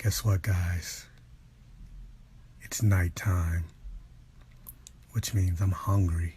Guess what, guys? It's nighttime, which means I'm hungry.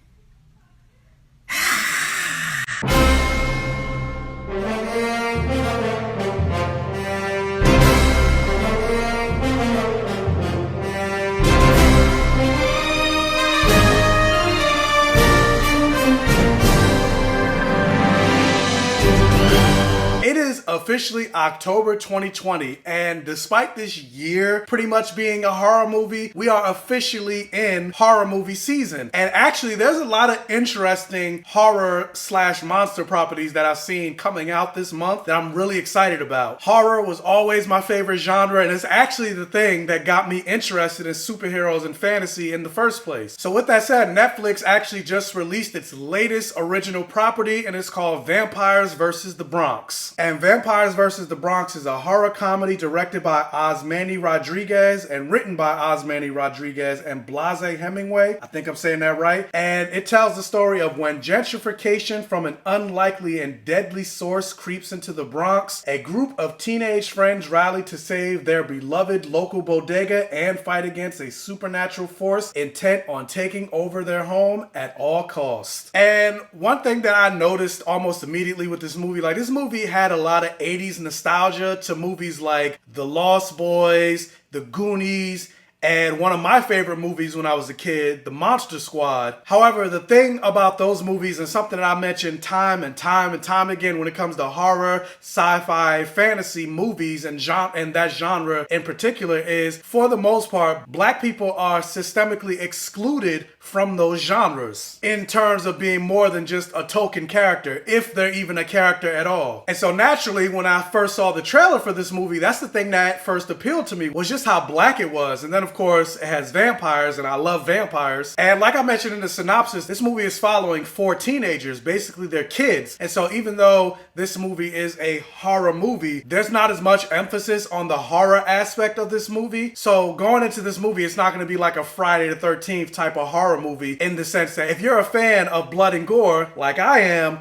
It is officially October 2020, and despite this year pretty much being a horror movie, we are officially in horror movie season. And actually, there's a lot of interesting horror slash monster properties that I've seen coming out this month that I'm really excited about. Horror was always my favorite genre, and it's actually the thing that got me interested in superheroes and fantasy in the first place. So with that said, Netflix actually just released its latest original property, and it's called Vampires vs. the Bronx. And Vampires vs. the Bronx is a horror comedy directed by Osmani Rodriguez and written by Osmani Rodriguez and Blase Hemingway. I think I'm saying that right. And it tells the story of when gentrification from an unlikely and deadly source creeps into the Bronx, a group of teenage friends rally to save their beloved local bodega and fight against a supernatural force intent on taking over their home at all costs. And one thing that I noticed almost immediately with this movie, like this movie had a lot of 80s nostalgia to movies like The Lost Boys, The Goonies, and one of my favorite movies when I was a kid, The Monster Squad. However, the thing about those movies, and something that I mentioned time and time again when it comes to horror, sci-fi, fantasy movies and that genre in particular, is for the most part, black people are systemically excluded from those genres in terms of being more than just a token character, if they're even a character at all. And so naturally, when I first saw the trailer for this movie, that's the thing that first appealed to me, was just how black it was. And then of course it has vampires, and I love vampires. And like I mentioned in the synopsis, this movie is following 4 teenagers, basically they're kids. And so even though this movie is a horror movie, there's not as much emphasis on the horror aspect of this movie. So going into this movie, it's not going to be like a Friday the 13th type of horror movie, in the sense that if you're a fan of blood and gore like I am,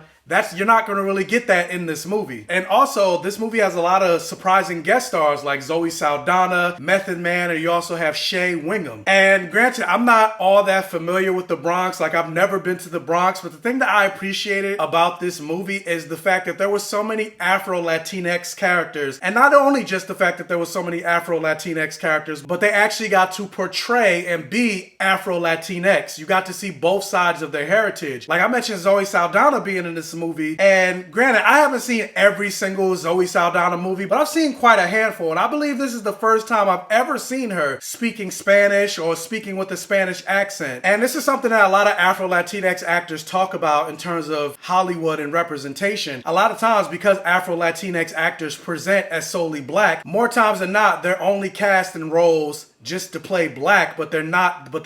you're not going to really get that in this movie. And also, this movie has a lot of surprising guest stars like Zoe Saldana, Method Man, and you also have Shea Wingham. And granted, I'm not all that familiar with the Bronx. Like, I've never been to the Bronx, but the thing that I appreciated about this movie is the fact that there were so many Afro-Latinx characters. And not only just the fact that there were so many Afro-Latinx characters, but they actually got to portray and be Afro-Latinx. You got to see both sides of their heritage. Like I mentioned Zoe Saldana being in this movie, and granted, I haven't seen every single Zoe Saldana movie, but I've seen quite a handful, and I believe this is the first time I've ever seen her speaking Spanish or speaking with a Spanish accent. And this is something that a lot of Afro-Latinx actors talk about in terms of Hollywood and representation. A lot of times, because Afro-Latinx actors present as solely black, more times than not, they're only cast in roles just to play black, but they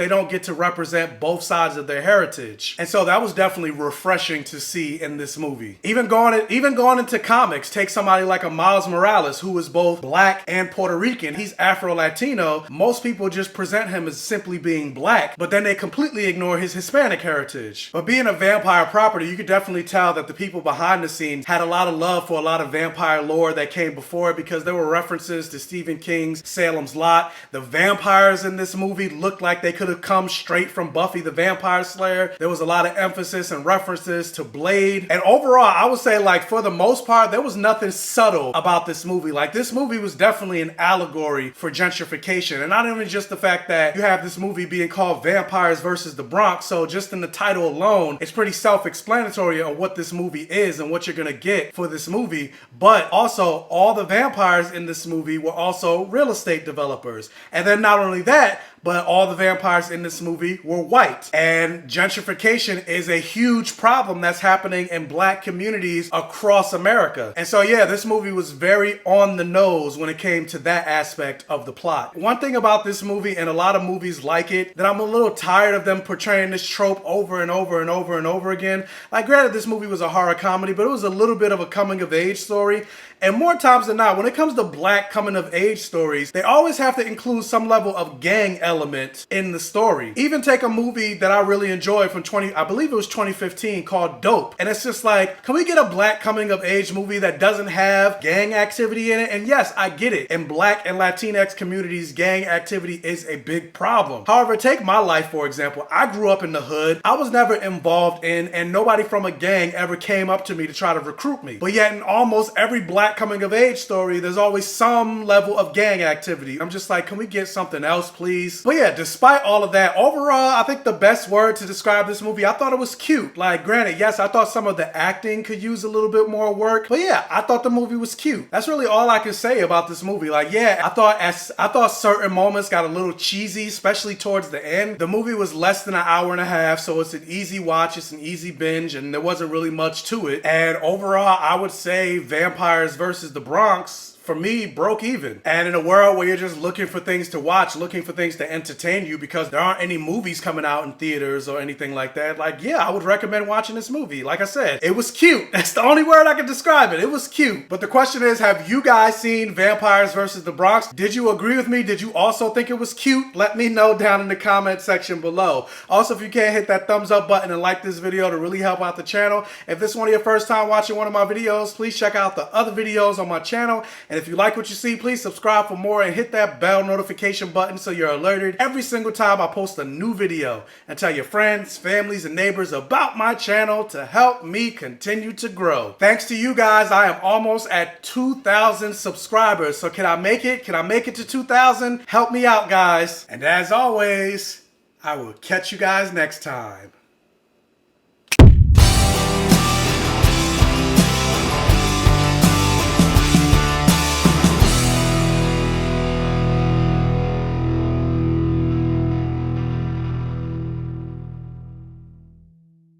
don't get to represent both sides of their heritage. And so that was definitely refreshing to see in this movie. Even going into comics, take somebody like a Miles Morales, who is both black and Puerto Rican. He's Afro-Latino. Most people just present him as simply being black, but then they completely ignore his Hispanic heritage. But being a vampire property, you could definitely tell that the people behind the scenes had a lot of love for a lot of vampire lore that came before it, because there were references to Stephen King's Salem's Lot. The vampires in this movie looked like they could have come straight from Buffy the Vampire Slayer. There was a lot of emphasis and references to Blade. And overall, I would say, like, for the most part, there was nothing subtle about this movie. Like, this movie was definitely an allegory for gentrification. And not even just the fact that you have this movie being called Vampires vs. the Bronx. So just in the title alone, it's pretty self-explanatory on what this movie is and what you're gonna get for this movie. But also, all the vampires in this movie were also real estate developers. And then not only that, but all the vampires in this movie were white. And gentrification is a huge problem that's happening in black communities across America. And so yeah, this movie was very on the nose when it came to that aspect of the plot. One thing about this movie, and a lot of movies like it, that I'm a little tired of them portraying this trope over and over and over and over again. Like, granted, this movie was a horror comedy, but it was a little bit of a coming of age story. And more times than not, when it comes to black coming of age stories, they always have to include some level of gang element element in the story. Even take a movie that I really enjoyed from I believe it was 2015, called Dope. And it's just like, can we get a black coming of age movie that doesn't have gang activity in it? And yes, I get it. In black and Latinx communities, gang activity is a big problem. However, take my life, for example. I grew up in the hood. I was never involved in, and nobody from a gang ever came up to me to try to recruit me. But yet in almost every black coming of age story, there's always some level of gang activity. I'm just like, can we get something else, please? But yeah, despite all of that, overall, I think the best word to describe this movie, I thought it was cute. Like, granted, yes, I thought some of the acting could use a little bit more work, but yeah, I thought the movie was cute. That's really all I can say about this movie. Like, yeah, I thought certain moments got a little cheesy, especially towards the end. The movie was less than an hour and a half, so it's an easy watch, it's an easy binge, and there wasn't really much to it. And overall, I would say Vampires versus the Bronx, for me, broke even. And in a world where you're just looking for things to watch, looking for things to entertain you because there aren't any movies coming out in theaters or anything like that, like, yeah, I would recommend watching this movie. Like I said, it was cute. That's the only word I can describe it. It was cute. But the question is, have you guys seen Vampires versus the Bronx? Did you agree with me? Did you also think it was cute? Let me know down in the comment section below. Also, if you can, hit that thumbs up button and like this video to really help out the channel. If this is one of your first time watching one of my videos, please check out the other videos on my channel. And if you like what you see, please subscribe for more and hit that bell notification button so you're alerted every single time I post a new video. And tell your friends, families, and neighbors about my channel to help me continue to grow. Thanks to you guys, I am almost at 2,000 subscribers. So can I make it? Can I make it to 2,000? Help me out, guys. And as always, I will catch you guys next time.